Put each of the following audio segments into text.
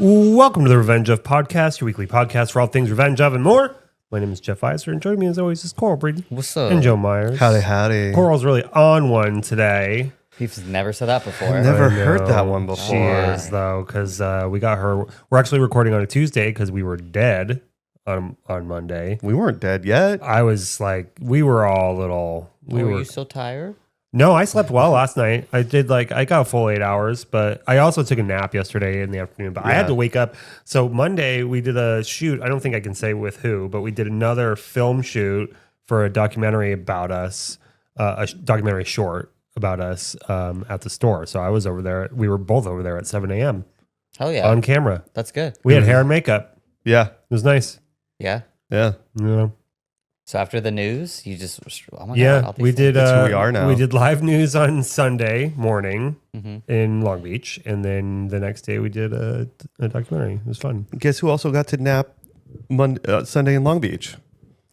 Welcome to the Revenge of Podcast, your weekly podcast for all things revenge of and more. My name is Jeff Iser, and joining me as always is Coral Breeden. What's up? And Joe Myers. Howdy. Coral's really on one today. He's never said that before. I've never heard that one before. She is, though, because we got her. We're actually recording on a Tuesday because we were dead on Monday. We weren't dead yet. I was like, we were all a little. Were you still tired? No, I slept well last night. I got a full 8 hours, but I also took a nap yesterday in the afternoon. But I had to wake up. So Monday we did a shoot. I don't think I can say with who, but we did another film shoot for a documentary about us, a documentary short about us at the store. So I was over there. We were both over there at 7 a.m. Hell yeah. on camera. That's good. We had hair and makeup. Yeah. It was nice. Yeah. Yeah. Yeah. So after the news, you just, oh my Yeah, God. I'll be we full. did. That's who we are now. We did live news on Sunday morning Mm-hmm. in Long Beach, and then the next day we did a documentary. It was fun. Guess who also got to nap Sunday in Long Beach?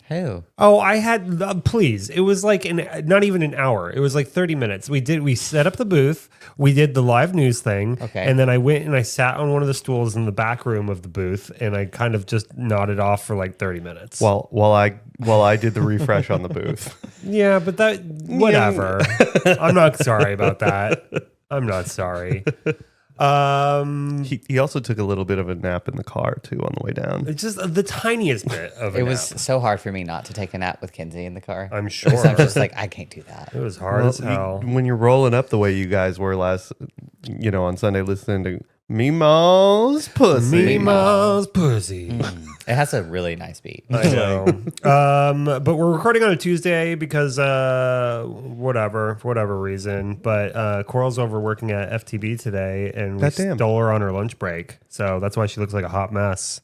Who? Oh, I had please. It was like not even an hour. It was like 30 minutes. We set up the booth. We did the live news thing. Okay. And then I went and I sat on one of the stools in the back room of the booth, and I kind of just nodded off for like 30 minutes. While I did the refresh on the booth. Yeah, but that whatever. I'm not sorry about that. I'm not sorry. He also took a little bit of a nap in the car too on the way down. It's just the tiniest bit of a It was nap. so hard for me not to take a nap with Kinsey in the car. I'm sure. So I'm just like, I can't do that. It was hard as Well, hell. when you're rolling up the way you guys were last, on Sunday listening to Meemaw's Pussy. Meemaw's pussy. It has a really nice beat. I know. But we're recording on a Tuesday because for whatever reason. But Coral's over working at FTB today, and we Goddamn. stole her on her lunch break. So that's why she looks like a hot mess.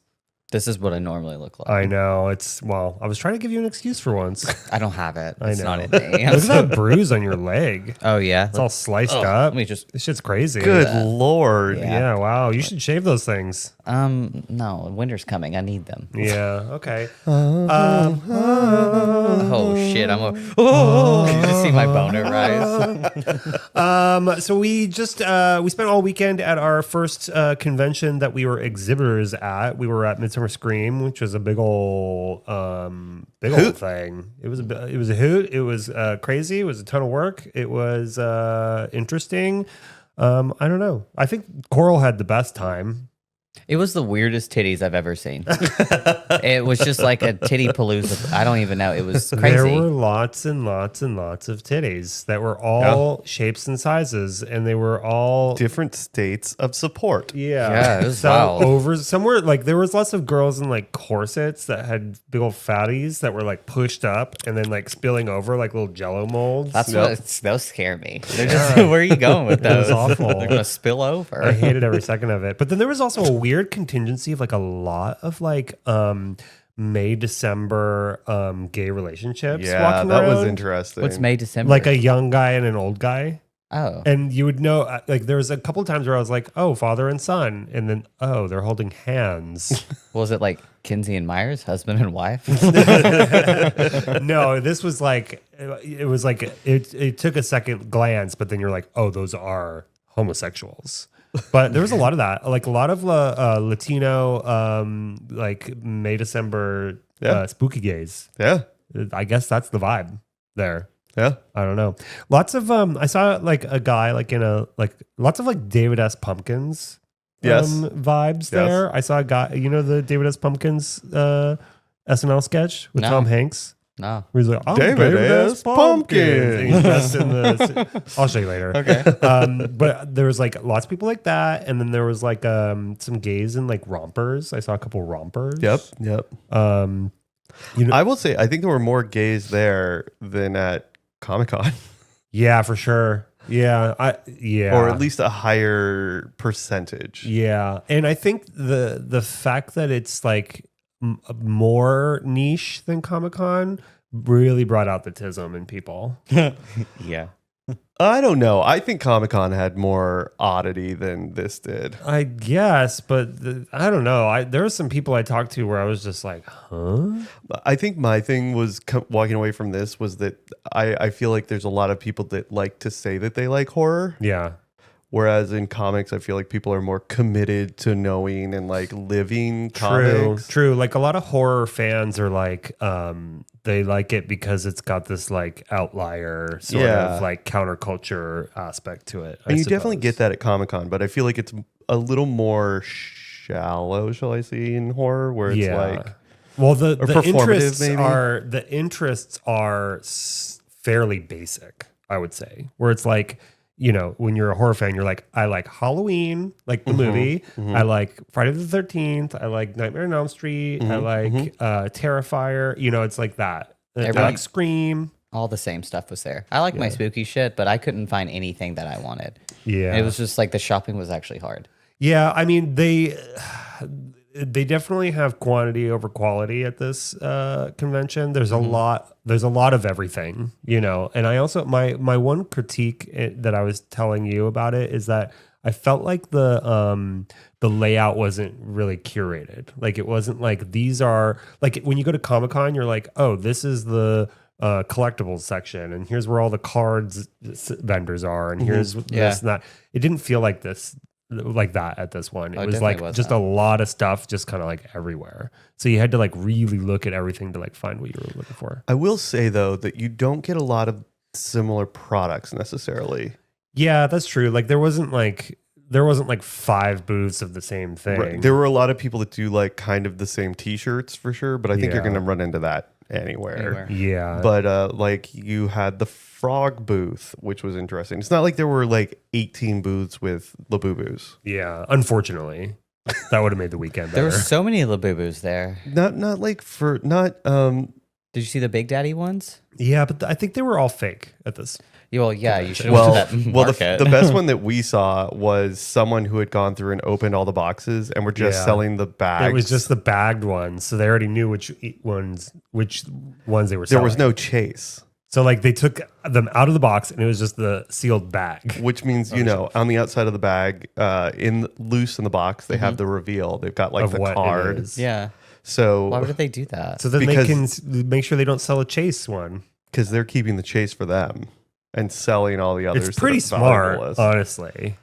This is what I normally look like. I know. I was trying to give you an excuse for once. I don't have it. I It's know. not in me. Look at that bruise on your leg. Oh, yeah. It's all sliced up. Let me just, This shit's crazy. Good Lord. Yeah. Yeah, wow. You should shave those things. no, winter's coming. I need them. Yeah, okay. Oh, shit. Did you just see my boner rise? So we just we spent all weekend at our first convention that we were exhibitors at. We were at Midsummer Scream, which was a big old thing. It was a hoot. It was crazy. It was a ton of work. It was interesting. I don't know. I think Coral had the best time. It was the weirdest titties I've ever seen. It was just like a titty palooza. I don't even know. It was crazy. There were lots and lots and lots of titties that were all shapes and sizes, and they were all Different states of support. Yeah, it was so wild. over somewhere like there was lots of girls in like corsets that had big old fatties that were like pushed up and then like spilling over like little Jello molds. That's Yep. those scare me. They're just where are you going with those? was awful. They're gonna spill over. I hated every second of it. But then there was also a weird contingency of like a lot of like May December gay relationships. Yeah, walking that was around. interesting. What's May December? Like a young guy and an old guy. oh, And you would know, like, there was a couple of times where I was like, oh, father and son. And then, oh, they're holding hands. was it like Kinsey and Myers, husband and wife? No, this was like, it took a second glance, but then you're like, oh, those are homosexuals. But there was a lot of that, like a lot of Latino, like May, December spooky gays. Yeah. I guess that's the vibe there. Yeah. I don't know. Lots of I saw like a guy like in a like lots of like David S. Pumpkins Yes. vibes there. I saw a guy, the David S. Pumpkins SNL sketch with No. Tom Hanks. No. Where he's like, I'm David S. Pumpkins. And he's dressed in the I'll show you later. Okay. But there was like lots of people like that, and then there was like some gays in like rompers. I saw a couple rompers. Yep. I will say, I think there were more gays there than at Comic-Con. Yeah, for sure. Yeah, Or at least a higher percentage. Yeah, and I think the fact that it's like more niche than Comic-Con really brought out the tism in people. Yeah. I don't know. I think Comic-Con had more oddity than this did. I guess, but I don't know. There were some people I talked to where I was just like, huh? I think my thing was walking away from this was that I feel like there's a lot of people that like to say that they like horror. Yeah. Whereas in comics, I feel like people are more committed to knowing and like living comics. True. Like a lot of horror fans are like, they like it because it's got this like outlier sort of like counterculture aspect to it. And you definitely get that at Comic-Con, but I feel like it's a little more shallow, shall I say, in horror, where it's like, well, the interests maybe? are fairly basic, I would say, where it's like, you know, when you're a horror fan, you're like, I like Halloween, like the movie. I like Friday the 13th. I like Nightmare on Elm Street. I like Terrifier. You know, it's like that. I like Scream. All the same stuff was there. I like my spooky shit, but I couldn't find anything that I wanted. Yeah. And it was just like the shopping was actually hard. Yeah, I mean, they definitely have quantity over quality at this convention. There's a lot of everything, you know. And I also my one critique that I was telling you about it is that I felt like the layout wasn't really curated. Like it wasn't like these are like when you go to Comic-Con, you're like, oh, this is the collectibles section, and here's where all the cards vendors are, and here's this and that. It didn't feel like that at this one. It was like just a lot of stuff just kind of like everywhere. So you had to like really look at everything to like find what you were looking for. I will say though that you don't get a lot of similar products necessarily. Yeah, that's true. Like there wasn't like 5 booths of the same thing. Right. There were a lot of people that do like kind of the same t-shirts for sure, but I think you're going to run into that anywhere. Yeah. But like you had the frog booth, which was interesting. It's not like there were like 18 booths with Labubu's. Yeah, unfortunately. That would have made the weekend better. There were so many Labubus there. Not like for not Did you see the Big Daddy ones? Yeah, but I think they were all fake at this. Well, yeah, you should have went to that market. The best one that we saw was someone who had gone through and opened all the boxes and were just selling the bags. It was just the bagged ones, so they already knew which ones they were selling. There was no chase. So like they took them out of the box and it was just the sealed bag. Which means, you know, on the outside of the bag, loose in the box, they have the reveal. They've got like Of the what it card. is. Yeah. So Why would they do that? So then they can make sure they don't sell a chase one. Because they're keeping the chase for them and selling all the others. It's pretty smart, honestly.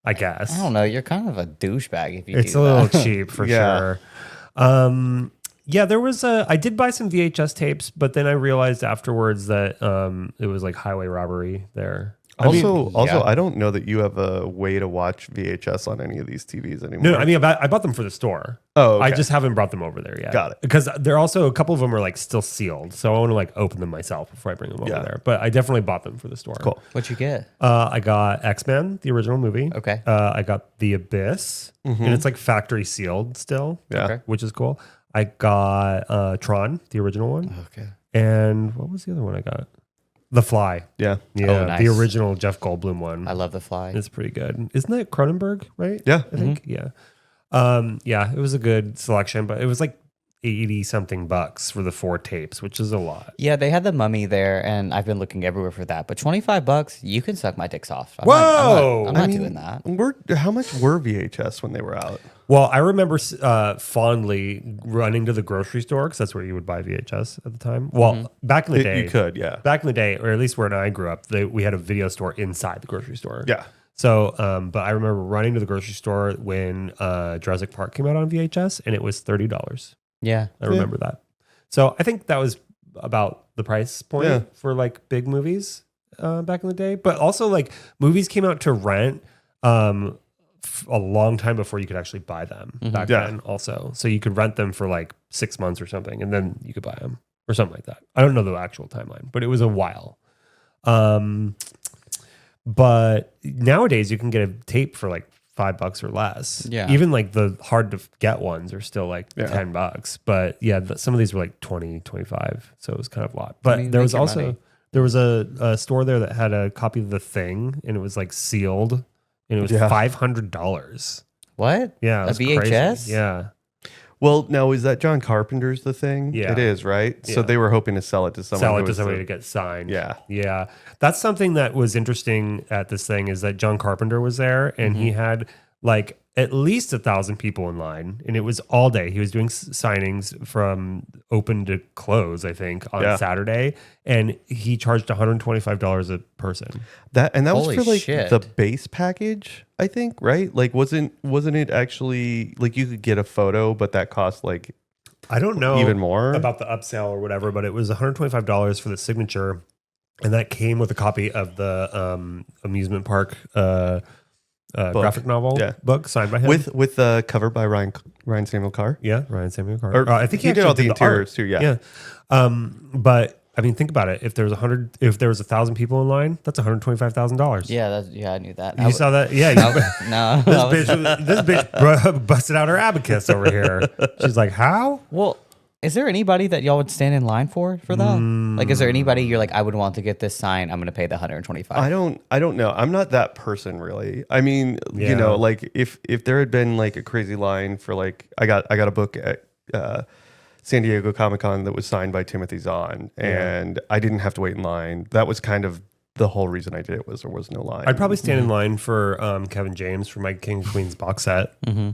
I guess. I don't know. You're kind of a douchebag if you It's do a that. little cheap for sure. Yeah, there was I did buy some VHS tapes, but then I realized afterwards that it was like highway robbery there. Also, I don't know that you have a way to watch VHS on any of these TVs anymore. No, I mean, I bought them for the store. Oh, okay. I just haven't brought them over there yet. Got it. Because they're also, a couple of them are like still sealed. So I want to like open them myself before I bring them over there. But I definitely bought them for the store. Cool. What'd you get? I got X-Men, the original movie. Okay. I got The Abyss. And it's like factory sealed still. Yeah. Okay. Which is cool. I got Tron, the original one. Okay. And what was the other one I got? The Fly. Yeah. Yeah, Oh, nice. the original Jeff Goldblum one. I love The Fly. It's pretty good. Isn't that Cronenberg, right? Yeah. I think. Yeah. Yeah, it was a good selection, but it was like 80 something bucks for the 4 tapes, which is a lot. Yeah, they had the Mummy there, and I've been looking everywhere for that. But $25, you can suck my dicks off. I'm not doing that. How much were VHS when they were out? Well, I remember fondly running to the grocery store because that's where you would buy VHS at the time. Well, back in the day. You could, yeah. Back in the day, or at least where I grew up, we had a video store inside the grocery store. Yeah. So, but I remember running to the grocery store when Jurassic Park came out on VHS, and it was $30. Yeah. I remember that. So I think that was about the price point for like big movies back in the day. But also like movies came out to rent a long time before you could actually buy them back then also. So you could rent them for like 6 months or something, and then you could buy them or something like that. I don't know the actual timeline, but it was a while. But nowadays you can get a tape for like $5 or less. Yeah. Even like the hard to get ones are still like $10. But yeah, some of these were like 20, 25. So it was kind of a lot. But there was also money. There was a store there that had a copy of The Thing, and it was like sealed, and it was $500. What? Yeah, A VHS? Crazy. Yeah. Well, now is that John Carpenter's The Thing? Yeah. It is, right? Yeah. So they were hoping to sell it to someone. To get signed. Yeah. Yeah. That's something that was interesting at this thing is that John Carpenter was there, and he had like at least 1,000 people in line, and it was all day. He was doing signings from open to close, I think, on Saturday, and he charged $125 a person. That was Holy for like shit. the base package, I think, right? Like wasn't it actually like you could get a photo, but that cost like I don't know even more about the upsell or whatever, but it was $125 for the signature, and that came with a copy of the amusement park graphic novel book signed by him with the cover by Ryan Samuel Carr. Yeah, Ryan Samuel Carr. Or I think he did all the interiors too. Yeah. But I mean, think about it. If there was 1,000 people in line, that's $125,000. Yeah, I knew that. You saw that? Yeah. No. This bitch busted out her abacus over here. She's like, how? Well, is there anybody that y'all would stand in line for that? Like, is there anybody you're like, I would want to get this sign, I'm going to pay the $125? I don't know. I'm not that person really. I mean, you know, like if there had been like a crazy line for like, I got a book at San Diego Comic-Con that was signed by Timothy Zahn, and I didn't have to wait in line. That was kind of the whole reason I did it, was there was no line. I'd probably stand in line for Kevin James for my King of Queens box set. Mm-hmm.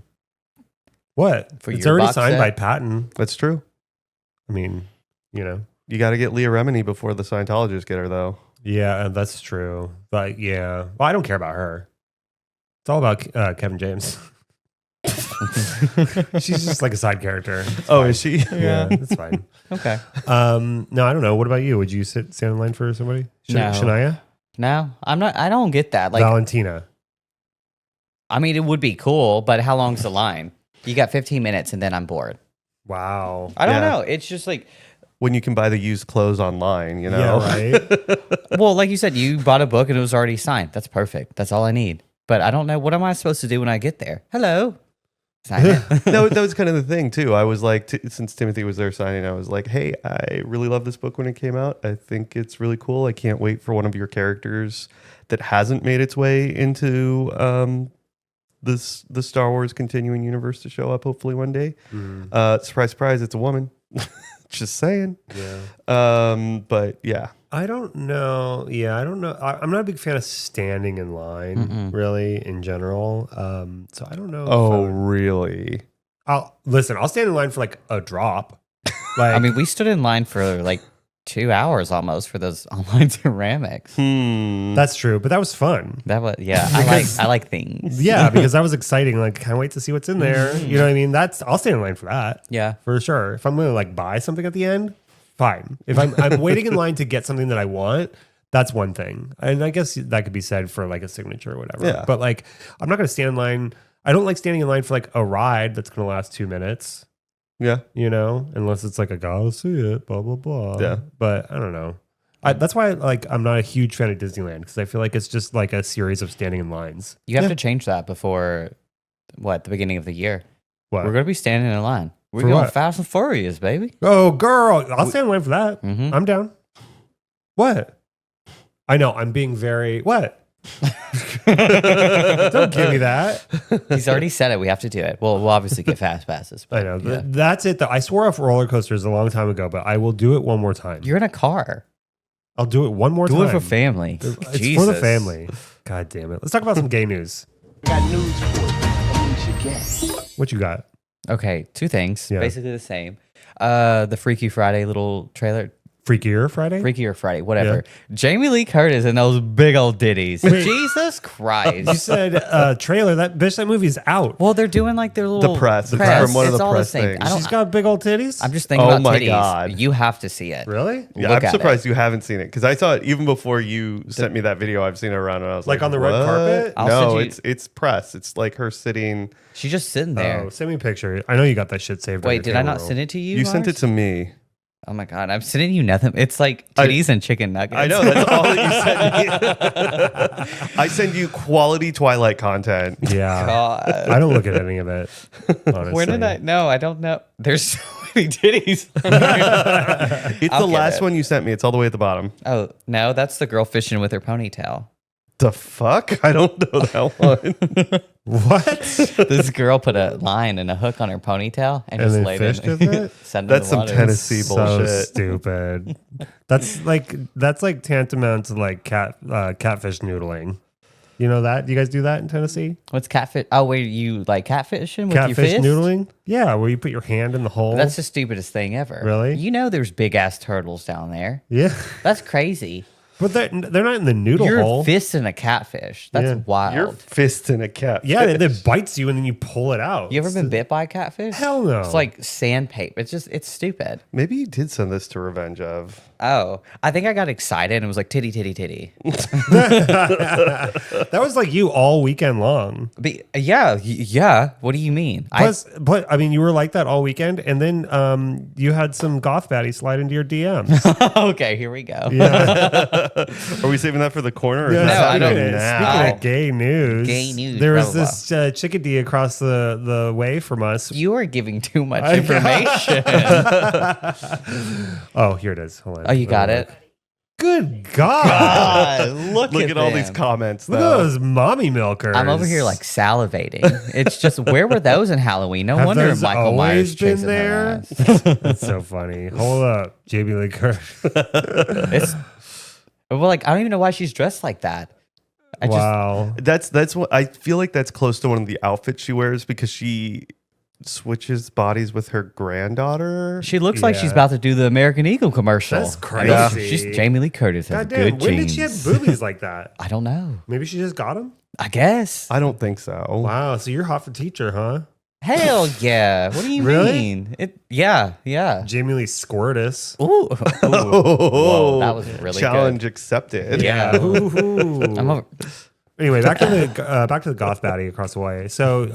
What? For it's your already box signed set? by Patton. That's true. I mean, you know. You got to get Leah Remini before the Scientologists get her, though. Yeah, that's true. But yeah, well, I don't care about her. It's all about Kevin James. She's just like a side character. It's fine. Is she? Yeah, it's fine. Okay. No, I don't know. What about you? Would you stand in line for somebody? No. Shania? No, I'm not. I don't get that. Like, Valentina. I mean, it would be cool, but how long's the line? You got 15 minutes and then I'm bored. Wow. I don't know. It's just like, When you can buy the used clothes online, you know? Yeah, right? well, like you said, you bought a book and it was already signed. That's perfect. That's all I need. But I don't know. What am I supposed to do when I get there? Hello. Sign it. That was kind of the thing, too. I was like, since Timothy was there signing, I was like, hey, I really love this book when it came out. I think it's really cool. I can't wait for one of your characters that hasn't made its way into the Star Wars continuing universe to show up hopefully one day. Surprise, surprise, it's a woman. Just saying. Yeah. But yeah. I don't know. Yeah, I don't know. I'm not a big fan of standing in line, really, in general. So I don't know. Oh, really? I'll stand in line for like a drop. Like, I mean, we stood in line for like 2 hours almost for those online ceramics. that's true, but that was fun. That was, yeah. I like things. Yeah, because that was exciting. Like, can't wait to see what's in there. You know what I mean? I'll stand in line for that. Yeah. For sure. If I'm going to like buy something at the end, fine. If I'm waiting in line to get something that I want, that's one thing. And I guess that could be said for like a signature or whatever. Yeah. But like, I'm not going to stand in line. I don't like standing in line for like a ride that's going to last 2 minutes. Yeah. You know, unless it's like, I gotta see it, blah, blah, blah. Yeah. But I don't know. That's why like I'm not a huge fan of Disneyland, because I feel like it's just like a series of standing in lines. You have to change that before, the beginning of the year. What? We're going to be standing in line. We're For going what? Fast and Furious, baby. Oh, girl. I'll stand in line for that. Mhm. I'm down. What? I know. I'm being very... What? Don't give me that. He's already said it. We have to do it. We'll obviously get fast passes. I But know. yeah. That's it, though. I swore off roller coasters a long time ago, but I will do it one more time. You're in a car. I'll do it one more time. Do it for family. It's for the Jesus. family. God damn it. Let's talk about some gay news. Got news for you. That means you get. What you got? Okay, two things. Yeah. Basically the same. The Freaky Friday little trailer. Freakier Friday? Freakier Friday, whatever. Jamie Lee Curtis and those big old ditties. Jesus You Christ. said trailer. That movie's out. Well, they're doing like their little The press. It's from one of It's the all press the same. things. I don't, She's got big old titties? I'm just thinking Oh about my titties. God. You have to see it. Really? Yeah, Look I'm at surprised you haven't seen it, because I saw it even before you sent me that video. I've seen it around, and I was Like like, on the red "What?" carpet? I'll No, send you- it's press. It's like her sitting. She's just sitting there. Oh, send me a picture. I know you got that shit saved. Wait, did I not send it to you? You sent it Mars? to me. Oh my God, I'm sending you nothing. It's like titties and chicken nuggets. I know, that's all that you sent me. I send you quality Twilight content. Yeah. God. I don't look at any of it. Honestly. Where did I? No, I don't know. There's so many titties. It's I'll the get last it. one you sent me. It's all the way at the bottom. Oh no, that's the girl fishing with her ponytail. The fuck? I don't know that one. What? This girl put a line and a hook on her ponytail and, And just then laid fished it. with it? Sent it in That's the some water. Tennessee So bullshit. stupid. That's like tantamount to like catfish noodling. You know that? Do you guys do that in Tennessee? What's catfish? Oh, where you like catfishing with your Catfish fist? noodling? Yeah, where you put your hand in the hole. That's the stupidest thing ever. Really? You know there's big ass turtles down there. Yeah. That's crazy. But they're not in the noodle Your hole. fist in a catfish. That's Yeah. wild. Your fist in a cat. Yeah, it bites you and then you pull it out. You ever been bit by a catfish? Hell no. It's like sandpaper. It's stupid. Maybe you did send this to Revenge of. Oh, I think I got excited and was like titty, titty, titty. That was like you all weekend long. But yeah. What do you mean? But I mean, you were like that all weekend, and then you had some goth baddie slide into your DMs. Okay, here we go. Are we saving that for the corner? Or Yeah, is that I don't- happening Speaking of gay news, Gay news, there blah, was blah, this chickadee across the way from us. You are giving too much information. Oh, here it is. Hold on. Oh, you got it? Good God. God, look Look at all these them. comments, Look at though. those mommy milkers. I'm over here like salivating. It's just, where were those in Halloween? No Have wonder those Michael always Myers been chasing there? there. That's so funny. Hold up, Jamie Lee Curtis. It's well, like I don't even know why she's dressed like that. I just Wow. That's what I feel like. That's close to one of the outfits she wears because she switches bodies with her granddaughter. she looks like she's Yeah. about to do the American Eagle commercial. That's I know crazy. She's Jamie Lee Curtis has God damn. good When genes. did she have boobies like that? I don't know. Maybe she just got them. I guess. I don't think so. Wow. So you're hot for teacher, huh? Hell yeah. What do you Really? mean? Yeah. Jamie Lee Squirtus. Ooh. Whoa, that was really Challenge good. accepted. Yeah. Ooh. I'm over. Anyway, back to the goth baddie across the way. So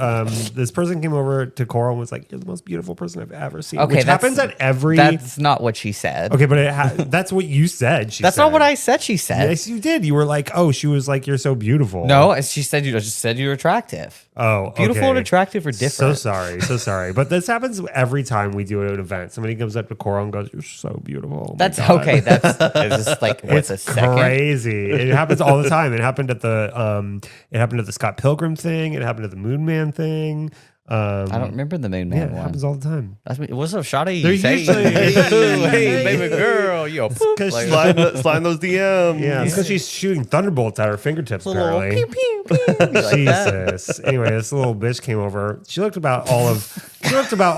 this person came over to Coral and was like, "You're the most beautiful person I've ever seen." Okay, which happens at every. That's not what she said. Okay, but that's what you said. That's not what I said. She said. Yes, you did. You were like, "Oh, she was like, you're so beautiful." No, she said you just said you're attractive. Oh, Beautiful okay. and attractive are different. So sorry. But this happens every time we do an event. Somebody comes up to Coral and goes, "You're so beautiful." Oh my That's God. okay. It's just like what's It's a second? crazy. It happens all the time. It happened at the Scott Pilgrim thing. It happened at the Moon Man thing. I don't remember the Moon Yeah, Man it one. happens all the time. That's me. What's up, Shotty? They're Hey, usually- hey, baby girl, yo, poop. Because Like, Slide those DMs. Yeah, it's because she's shooting thunderbolts at her fingertips. little Apparently, pew pew pew. Like that. Jesus. Anyway, this little bitch came over. She looked about all of. She looked about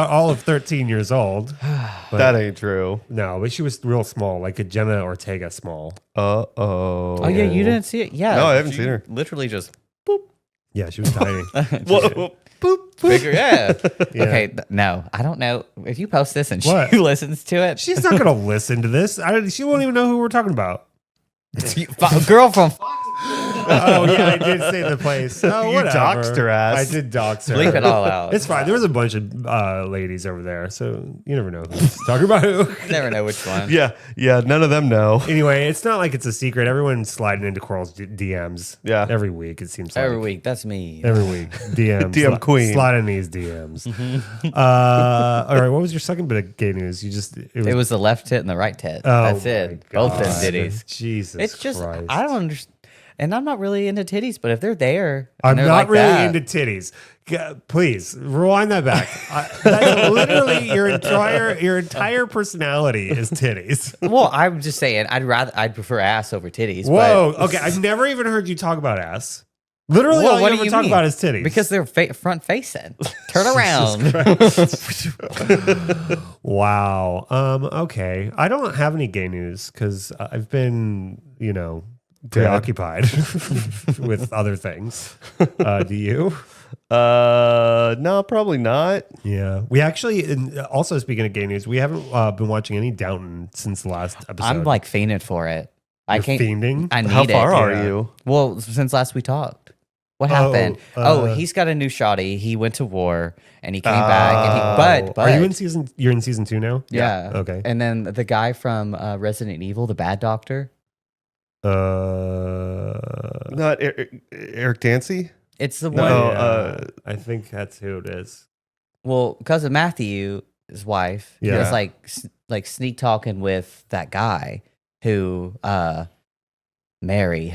all of 13 years old. But That ain't true. no, but she was real small, like a Jenna Ortega small. Oh Oh yeah, you didn't see it? Yeah. No, I haven't She seen her. Literally just Yeah, she was tiny. Whoa, boop. bigger. Yeah. Yeah. Okay. No, I don't know if you post this and What? she listens to it. She's not gonna listen to this. She won't even know who we're talking about. Girl from Oh yeah, I did say the place. Oh, You whatever. doxed her ass. I did dox her. bleep it all out. It's fine. There was a bunch of ladies over there, so you never know who's talking about who. Never know which one. Yeah, none of them know. Anyway, it's not like it's a secret. Everyone's sliding into Coral's DMs. Yeah. every week it seems like. Every week. That's me. Every week, DMs. DM queen. Sliding these DMs. All right, what was your second bit of gay news? It was the left tit and the right tit. Oh That's my it. Both them God. titties. Jesus, It's just Christ. I don't understand. And I'm not really into titties, but if they're there, I'm and they're not like really that, into titties. Please rewind that back. That's literally your entire personality is titties. Well, I'm just saying, I'd prefer ass over titties. Whoa. Okay, I've never even heard you talk about ass. Literally, Well, all what you do ever you talk mean? about is titties. Because they're front facing. Turn around. Wow. Okay. I don't have any gay news because I've been, preoccupied with other things. Do you? No, probably not. Yeah. We actually, and also speaking of gay news, we haven't been watching any Downton since the last episode. I'm like fiending for it. I You're can't. fiending? I need How it. far are Yeah. you? Well, since last we talked. What happened? Oh, He's got a new shotty. He went to war and he came back. And but Are you in season? You're in season 2 now? Yeah. Okay. And then the guy from Resident Evil, the bad doctor. Not Eric Dancy? It's the No, one. I think that's who it is. Well, cousin Matthew, his wife, Yeah. was like sneak talking with that guy who Mary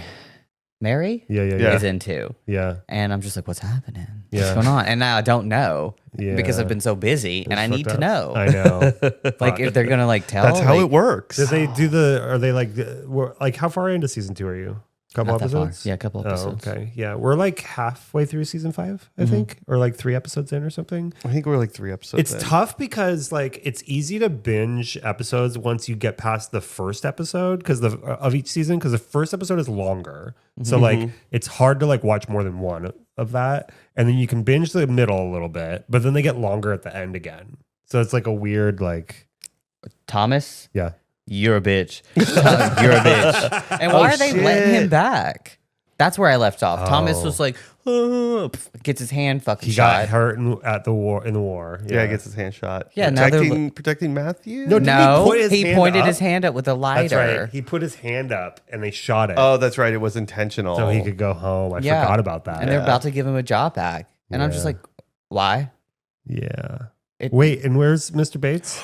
Yeah. is into. Yeah. And I'm just like, what's happening? Yeah. What's going on? And now I don't know Yeah. because I've been so busy and I need to know. I know. Like if they're gonna like tell. That's how like, it works. Did they do are they like how far into season 2 are you? Couple Not that far. episodes? Yeah, a couple episodes. Oh, okay. Yeah. We're like halfway through season 5, I think, or like 3 episodes in or something. I think we're like 3 episodes. It's tough because like it's easy to binge episodes once you get past the first episode of each season, because the first episode is longer. So like it's hard to like watch more than one of that. And then you can binge the middle a little bit, but then they get longer at the end again. So it's like a weird like Thomas, yeah. you're a bitch. You're a bitch. And why are they letting him back? That's where I left off. Thomas was like, gets his hand fucking He shot. got hurt in the war. Yeah, he gets his hand shot. Yeah, now they're protecting Matthew. No, didn't No, he put his he hand pointed up? his hand up with a lighter. That's right. He put his hand up and they shot it. Oh, that's right. It was intentional. So he could go home. I Yeah. forgot about that. And they're about to give him a job back. And I'm just Yeah. like, why? Yeah. It- Wait, and where's Mr. Bates?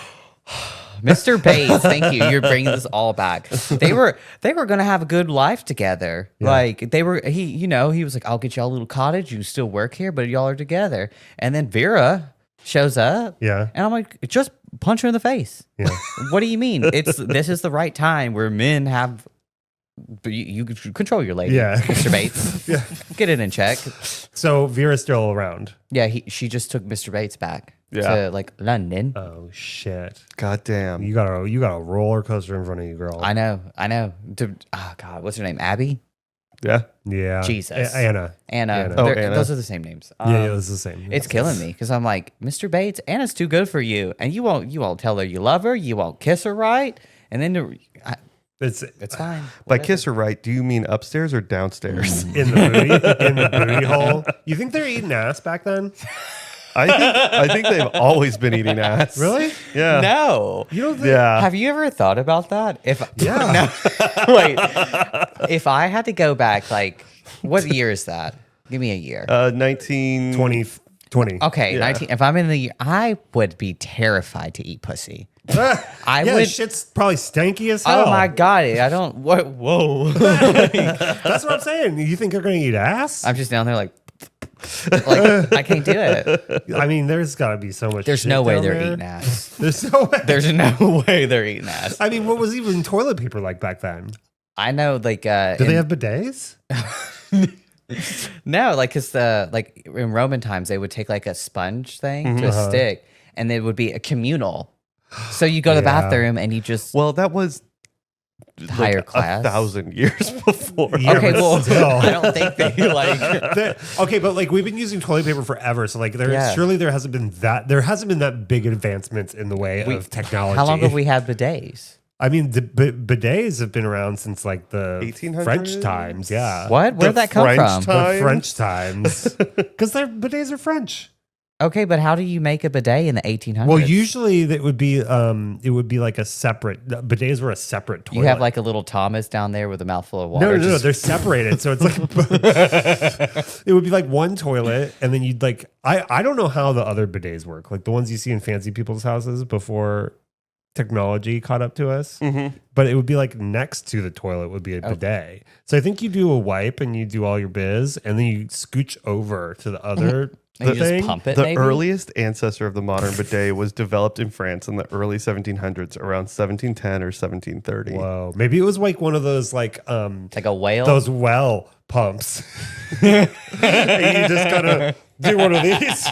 Mr. Bates, thank you. You're bringing this all back. They were gonna have a good life together. Yeah. Like he was like, I'll get y'all a little cottage. You still work here, but y'all are together. And then Vera shows up. Yeah. And I'm like, just punch her in the face. Yeah. What do you mean? This is the right time where men have you control your lady, Yeah. Mr. Bates. Yeah. Get it in check. So Vera's still around. Yeah, she just took Mr. Bates back Yeah. to like London. Oh shit. God damn. You got a roller coaster in front of you, girl. I know. Oh God, what's her name? Abby? Yeah. Yeah. Jesus. Anna. Anna. Oh, They're- Anna. Those are the same names. Yeah, it's the same. It's killing me because I'm like, Mr. Bates, Anna's too good for you, and you won't tell her you love her, you won't kiss her right, and then It's it's fine. By Whatever. kiss her right, do you mean upstairs or downstairs? in the booty hole. You think they're eating ass back then? I think they've always been eating ass. Really? Yeah. No. You don't think? Yeah. Have you ever thought about that? Yeah. No. Wait. If I had to go back, like, what year is that? Give me a year. 19 20. Okay, yeah. 19. If I'm in the year, I would be terrified to eat pussy. I Yeah, would. shit's probably stanky as hell. Oh my god! I don't. What? Whoa! That's what I'm saying. You think they're gonna eat ass? I'm just down there like I can't do it. I mean, there's got to be so much. There's shit no way down they're there. eating ass. There's no way. There's no way they're eating ass. I mean, what was even toilet paper like back then? I know, like, Did they have bidets? no, like, cause like in Roman times they would take like a sponge thing to a stick, and it would be a communal. So you go to the Yeah. bathroom and you just Well, that was higher like class. 1,000 years before. Yeah, Okay, but well, still. I don't think they like. Okay, but like we've been using toilet paper forever, so like Yeah. surely there hasn't been that big advancements in the way of technology. How long have we had bidets? I mean, the bidets have been around since like the 1800s? French times. Yeah, What? Where did that come French from? time? the French times, because their bidets are French. Okay, but how do you make a bidet in the 1800s? Well, usually it would be like a separate bidets were a separate toilet. you have like a little Thomas down there with a mouthful of water. No, just- they're separated. So it's like it would be like one toilet, and then you'd like I don't know how the other bidets work, like the ones you see in fancy people's houses before technology caught up to us. But it would be like next to the toilet would be a bidet. So I think you do a wipe and you do all your biz, and then you scooch over to the other And you just thing. pump it. The maybe? earliest ancestor of the modern bidet was developed in France in the early 1700s, around 1710 or 1730. Whoa, maybe it was like one of those like like a whale. those well pumps. And you just gotta do one of these.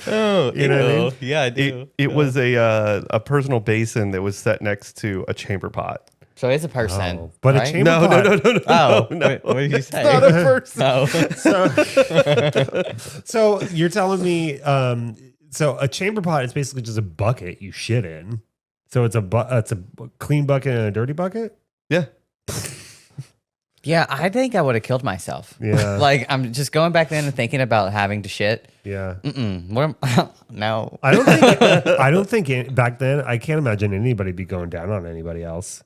Oh, You know what I mean? Yeah, I It was a personal basin that was set next to a chamber pot. So it's a person. Oh, but a right? chamber No, pot. no. Oh, no. What did you say? Not a person. No. So you're telling me, so a chamber pot is basically just a bucket you shit in. So it's a clean bucket and a dirty bucket. Yeah. Yeah, I think I would have killed myself. Yeah. Like, I'm just going back then and thinking about having to shit. Yeah. What no. I don't think back then, I can't imagine anybody be going down on anybody else.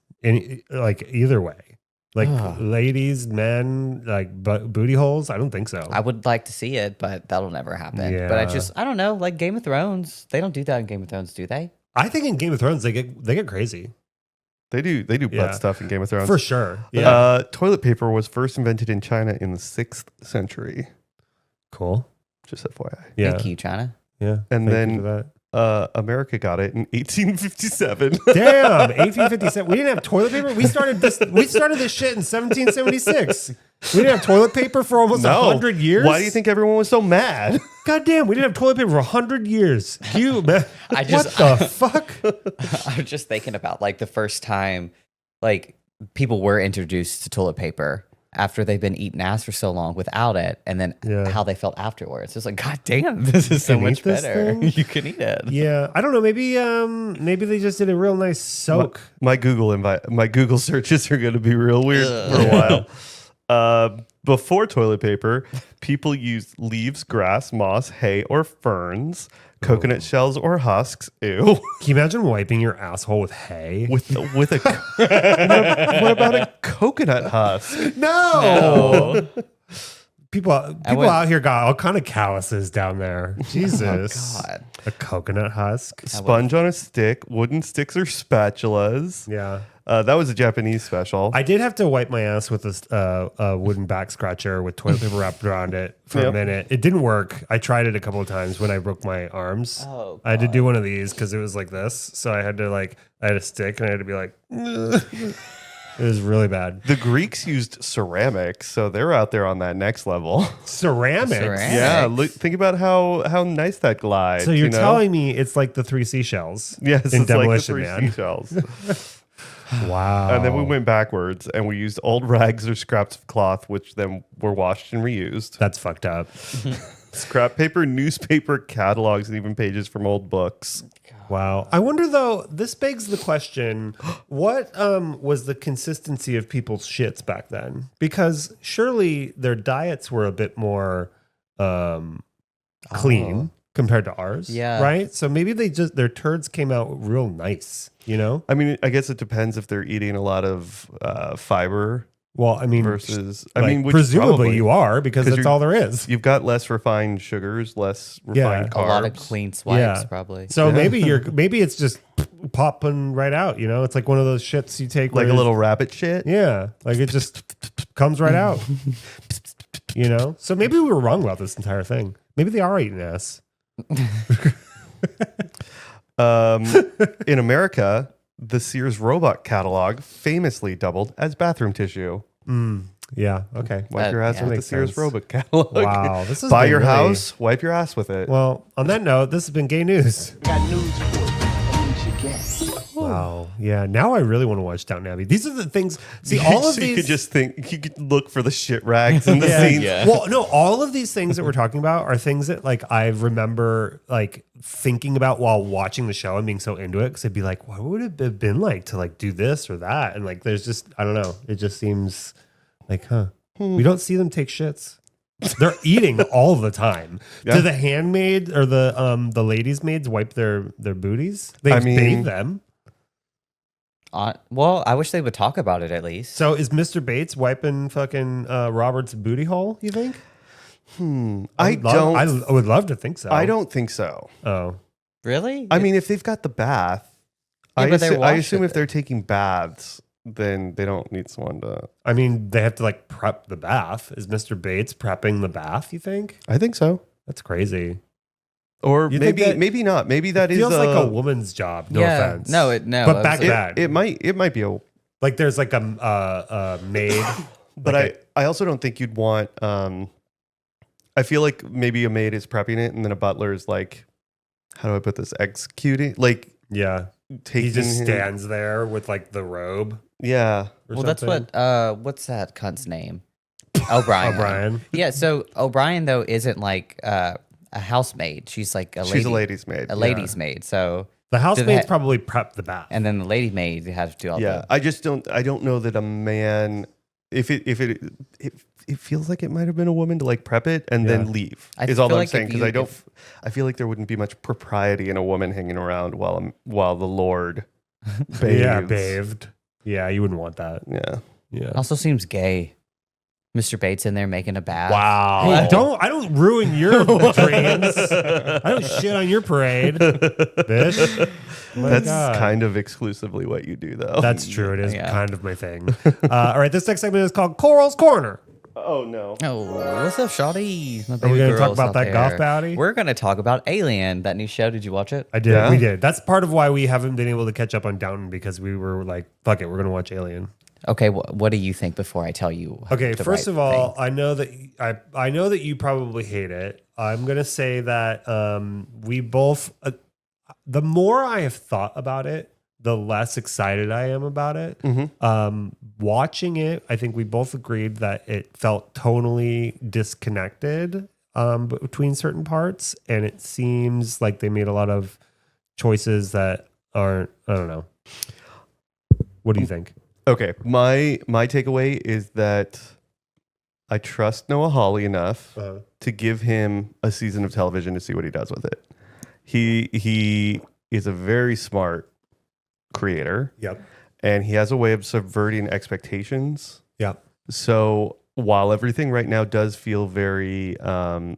Like either way, like ladies, men, like booty holes. I don't think so. I would like to see it, but that'll never happen. Yeah. But I don't know, like Game of Thrones. They don't do that in Game of Thrones, do they? I think in Game of Thrones they get crazy They do Yeah. butt stuff in Game of Thrones. for sure. Yeah. Toilet paper was first invented in China in the 6th century. Cool. Just FYI. Yeah. Thank you, China. Yeah. And Thank then- you for that. America got it in 1857. Damn, 1857. We didn't have toilet paper. We started this shit in 1776. We didn't have toilet paper for almost 100 years. Why do you think everyone was so mad? God damn, we didn't have toilet paper for 100 years. Man, what the fuck? I'm just thinking about like the first time like people were introduced to toilet paper after they've been eating ass for so long without it, and then how they felt afterwards. It's like, God damn, this is so much better. You can eat it. Yeah, I don't know. Maybe they just did a real nice soak. My Google searches are going to be real weird for a while. Before toilet paper, people used leaves, grass, moss, hay, or ferns, coconut shells or husks. Ew. Can you imagine wiping your asshole with hay? With a what about a coconut husk? No. People out here got all kind of calluses down there. Jesus. Oh, God. A coconut husk. Sponge on a stick, wooden sticks or spatulas. Yeah. That was a Japanese special. I did have to wipe my ass with a wooden back scratcher with toilet paper wrapped around it for a minute. It didn't work. I tried it a couple of times when I broke my arms. Oh, I had to do one of these because it was like this. So I had a stick and I had to be like, it was really bad. The Greeks used ceramics, so they're out there on that next level. Ceramics? Yeah, think about how nice that glides. So you're telling me it's like the three seashells? Yes, in it's Demolition like the three Man. seashells. Wow. And then we went backwards and we used old rags or scraps of cloth, which then were washed and reused. That's fucked up. Scrap paper, newspaper, catalogs, and even pages from old books. Wow. I wonder though, this begs the question, what was the consistency of people's shits back then? Because surely their diets were a bit more clean compared to ours. Yeah. Right? So maybe their turds came out real nice, you know? I mean, I guess it depends if they're eating a lot of fiber. Well, I mean, versus, which presumably probably, you are because that's all there is. You've got less refined sugars, less refined carbs. A lot of clean swipes, probably. So maybe it's just popping right out. You know, it's like one of those shits you take like a little rabbit shit. Yeah, like it just comes right out. You know, so maybe we were wrong about this entire thing. Maybe they are eating ass. In America, the Sears robot catalog famously doubled as bathroom tissue. Yeah. Okay. Wipe your ass with the makes Sears sense. robot catalog. Wow. This is buy your house, wipe your ass with it. Well, on that note, this has been gay news. Got news for you. That means you gay. Wow. Yeah. Now I really want to watch Downton Abbey. These are the things. See, all of so these. You could just think. You could look for the shit rags in the scene. Yeah. Well, no, all of these things that we're talking about are things that like I remember like thinking about while watching the show and being so into it because I'd be like, what would it have been like to like do this or that? And like, there's just I don't know. It just seems like, we don't see them take shits. They're eating all the time. Yeah. Do the handmaid or the ladies' maids wipe their booties? They bathe them. Well, I wish they would talk about it at least. So is Mr. Bates wiping fucking Robert's booty hole? You think? I would love to think so. I don't think so. Oh, Really? I mean, if they've got the bath, Yeah, but they I wash assume it. if they're taking baths, then they don't need someone to. I mean, they have to like prep the bath. Is Mr. Bates prepping the bath? You think? I think so. That's crazy. Or You think that- maybe not. Maybe that Feels is like a woman's job. No Yeah. offense. No, But back then, It might be a. like there's like a maid. But like I also don't think you'd want. I feel like maybe a maid is prepping it, and then a butler is like, how do I put this? Executing, like yeah. taking. He just stands there with like the robe. Yeah. Or Well, that's something. what. What's that cunt's name? O'Brien. O'Brien. Yeah. So O'Brien though isn't like a housemaid. She's like a lady. She's a lady's maid. A lady's maid. So The housemaids ha- probably prep the bath. and then the lady maid has to do all Yeah, I just don't. I don't know that a man. If it feels like it might have been a woman to like prep it and Yeah. then leave I is all feel I'm like saying if because you- I don't. I feel like there wouldn't be much propriety in a woman hanging around while the Lord bathes. Yeah, bathed. Yeah, you wouldn't want that. Yeah. Yeah. Also seems gay. Mr. Bates in there making a bath. Wow. Hey, I don't ruin your dreams. I don't shit on your parade, bitch. My That's God. kind of exclusively what you do, though. That's true. It is Yeah. kind of my thing. All right. This next segment is called Coral's Corner. Oh no. Oh, what's up, shawty? My Are baby we going to talk girls about out that there. Goth Batty? We're going to talk about Alien, that new show. Did you watch it? I did. Yeah. We did. That's part of why we haven't been able to catch up on Downton because we were like, fuck it, we're going to watch Alien. Okay, what do you think before I tell you? Okay, the first right of all, thing? I know that I know that you probably hate it. I'm gonna say that we both. The more I have thought about it, the less excited I am about it. Watching it, I think we both agreed that it felt tonally disconnected between certain parts, and it seems like they made a lot of choices that aren't. I don't know. What do you think? Okay, my takeaway is that I trust Noah Hawley enough to give him a season of television to see what he does with it. He is a very smart creator. Yep. And he has a way of subverting expectations. Yep. So while everything right now does feel very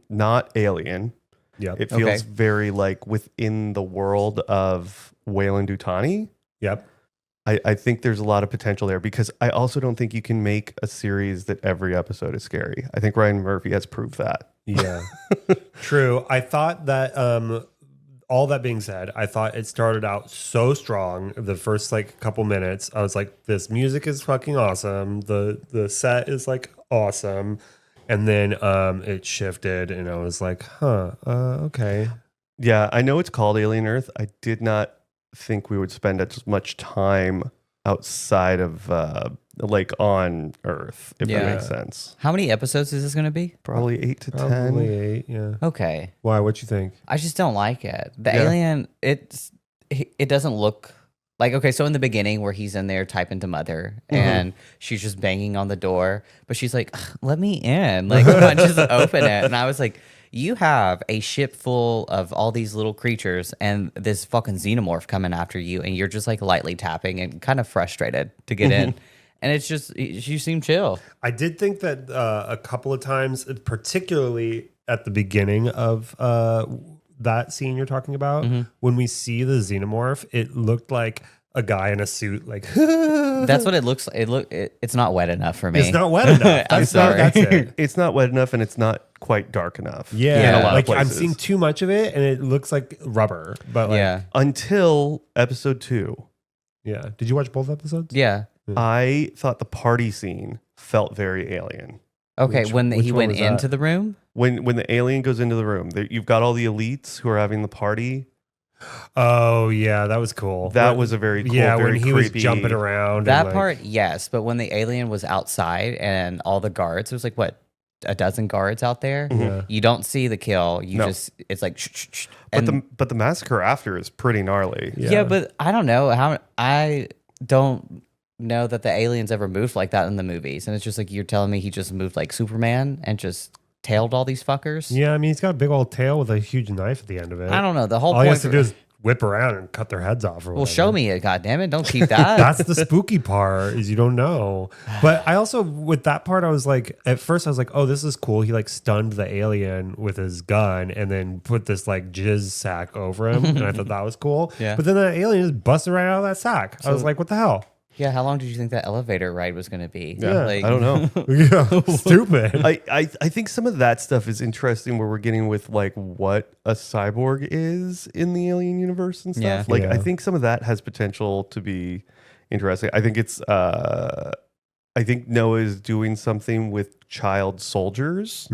not alien, Yep. it feels Okay. very like within the world of Weyland-Yutani. Yep. I think there's a lot of potential there because I also don't think you can make a series that every episode is scary. I think Ryan Murphy has proved that. Yeah. True. I thought that all that being said, I thought it started out so strong. The first like couple minutes, I was like, this music is fucking awesome. The set is like awesome. And then it shifted and I was like, okay. Yeah, I know it's called Alien Earth. I did not think we would spend as much time outside of like on Earth, if Yeah. that makes sense. How many episodes is this going to be? Probably 8 to 10. Probably 8, yeah. Okay, Why? What you think? I just don't like it. The Yeah. Alien, it doesn't look like, okay, so in the beginning where he's in there typing to mother and she's just banging on the door, but she's like, "Ugh, let me in. Like, come on, just open it." And I was like, you have a ship full of all these little creatures and this fucking xenomorph coming after you, and you're just like lightly tapping and kind of frustrated to get in. And it's just, you seem chill. I did think that a couple of times, particularly at the beginning of that scene you're talking about, when we see the xenomorph, it looked like a guy in a suit. Like That's what it looks like. It's not wet enough for me. it's not wet enough. I'm sorry. That's it. It's not wet enough and it's not quite dark enough. Yeah, in a lot like of I'm places. seeing too much of it, and it looks like rubber. But like, Yeah. Until episode 2, yeah. Did you watch both episodes? Yeah. I thought the party scene felt very alien. Okay. Which- when which he one went was that? into the room. When the alien goes into the room, you've got all the elites who are having the party. Oh yeah, that was cool. That was a very cool, yeah, very when he was creepy- jumping around. and, That like- part, yes. But when the alien was outside and all the guards, it was like, what, a dozen guards out there? Yeah. You don't see the kill. You No. just, it's like, shh, shh, shh. But And- the massacre after is pretty gnarly. yeah, but I don't know how, I don't know that the aliens ever moved like that in the movies. And it's just like, you're telling me he just moved like Superman and just tailed all these fuckers? Yeah, I mean, he's got a big old tail with a huge knife at the end of it. I don't know. The whole All he point. has to do is whip around and cut their heads off. Or well, whatever. show me it, goddammit. Don't keep that. That's the spooky part is you don't know. But I also with that part I was like at first I was like, oh, this is cool. He like stunned the alien with his gun and then put this like jizz sack over him, and I thought that was cool. Yeah. But then the alien just busted right out of that sack. I was like, what the hell? Yeah, how long did you think that elevator ride was going to be? Yeah, Like, I don't know. Yeah, stupid. I think some of that stuff is interesting where we're getting with like what a cyborg is in the alien universe and stuff. Yeah. Like Yeah. I think some of that has potential to be interesting. I think it's I think Noah is doing something with child soldiers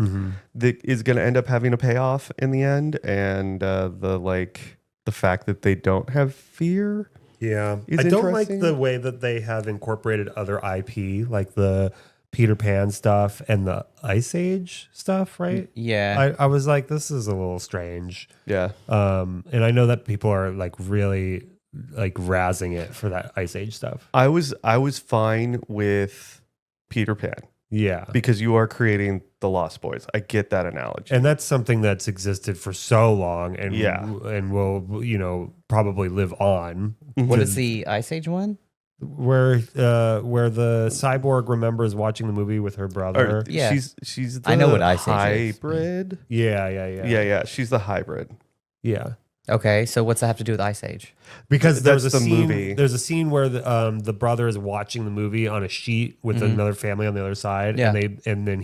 that is going to end up having a payoff in the end, and the fact that they don't have fear. Yeah. It's I don't like interesting. the way that they have incorporated other IP, like the Peter Pan stuff and the Ice Age stuff, right? yeah. I was like, this is a little strange. Yeah. And I know that people are like really like razzing it for that Ice Age stuff. I was fine with Peter Pan Yeah. because you are creating the Lost Boys. I get that analogy. And that's something that's existed for so long and Yeah. and will, you know, probably live on. What is the Ice Age one? Where the cyborg remembers watching the movie with her brother. Or Yeah. she's the I know what Ice Age is. hybrid. Yeah. Yeah, she's the hybrid. Yeah. Okay, so what's that have to do with Ice Age? Because there's a That's the scene. movie. There's a scene where the brother is watching the movie on a sheet with another family on the other side, Yeah. and then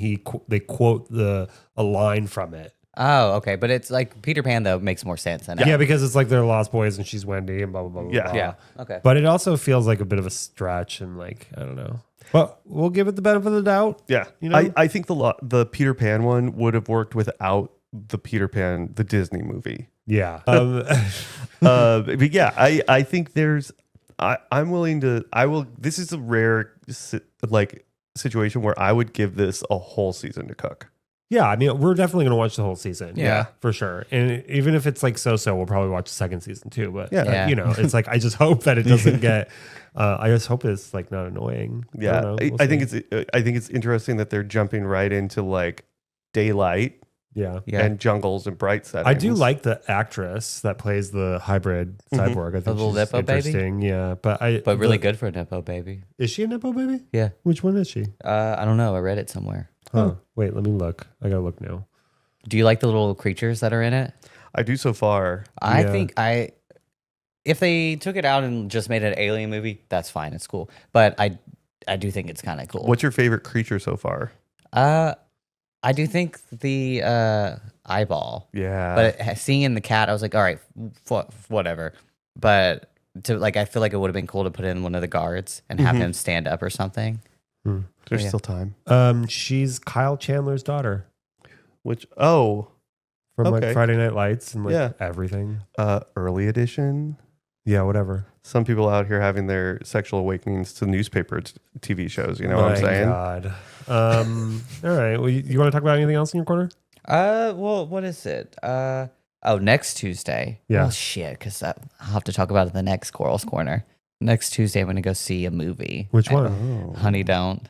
they quote a line from it. Oh, okay, but it's like Peter Pan though makes more sense. Than Yeah, because it's like they're Lost Boys and she's Wendy and blah blah blah. Blah, Yeah. blah. yeah, okay. But it also feels like a bit of a stretch and like I don't know. But we'll give it the benefit of the doubt. Yeah, You know? I think the Peter Pan one would have worked without the Peter Pan, the Disney movie. Yeah. But yeah, I think I'm willing to. I will. This is a rare situation where I would give this a whole season to cook. Yeah, I mean, we're definitely going to watch the whole season. Yeah. For sure. And even if it's like so-so, we'll probably watch the second season too. But, Yeah. you know, it's like, I just hope that it doesn't get, I just hope it's like not annoying. Yeah, don't know. We'll I think see. I think it's interesting that they're jumping right into like daylight yeah. and jungles and bright settings. I do like the actress that plays the hybrid cyborg. I think little she's Nepo baby? interesting. Yeah. But Really good for a Nepo baby. Is she a Nepo baby? Yeah. Which one is she? I don't know. I read it somewhere. Huh. Wait, let me look. I got to look now. Do you like the little creatures that are in it? I do so far. I Yeah. think if they took it out and just made an alien movie, that's fine. It's cool. But I do think it's kind of cool. What's your favorite creature so far? I do think the eyeball. Yeah, But seeing the cat, I was like, all right, whatever. But I feel like it would have been cool to put in one of the guards and have him stand up or something. there's yeah. still time. She's Kyle Chandler's daughter Oh, from Okay. like Friday Night Lights and like Yeah. everything. early edition. Yeah, whatever. Some people out here having their sexual awakenings to newspaper TV shows. You know what I'm saying? God. All right. Well, you want to talk about anything else in your corner? Well, what is it? Next Tuesday. Yeah. Well, shit, because I'll have to talk about it in the next Coral's Corner. Next Tuesday, I'm going to go see a movie. Which one? Honey, Don't.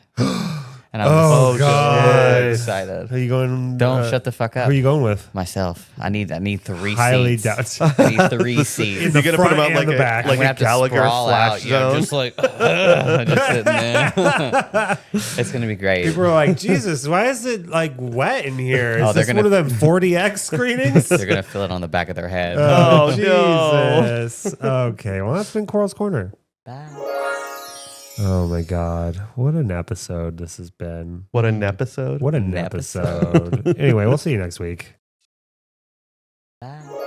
And I'm Oh, so God. excited. Are you going? Don't shut the fuck up. Who are you going with? Myself. I need 3 Highly seats. doubt. I need 3 seats. In You're the gonna put front them out and like the a back. I'm like gonna a have to Gallagher sprawl flash out, you know, zone. just like just sitting there. It's gonna be great. People are like, Jesus, why is it like wet in here? Is Oh, they're this gonna- one of them 40X screenings? They're gonna feel it on the back of their head. Oh, no. Jesus. Okay, well, that's been Coral's Corner. Bye. Oh my God, what an episode this has been. What an episode! What an An episode. Anyway, we'll see you next week. Bye.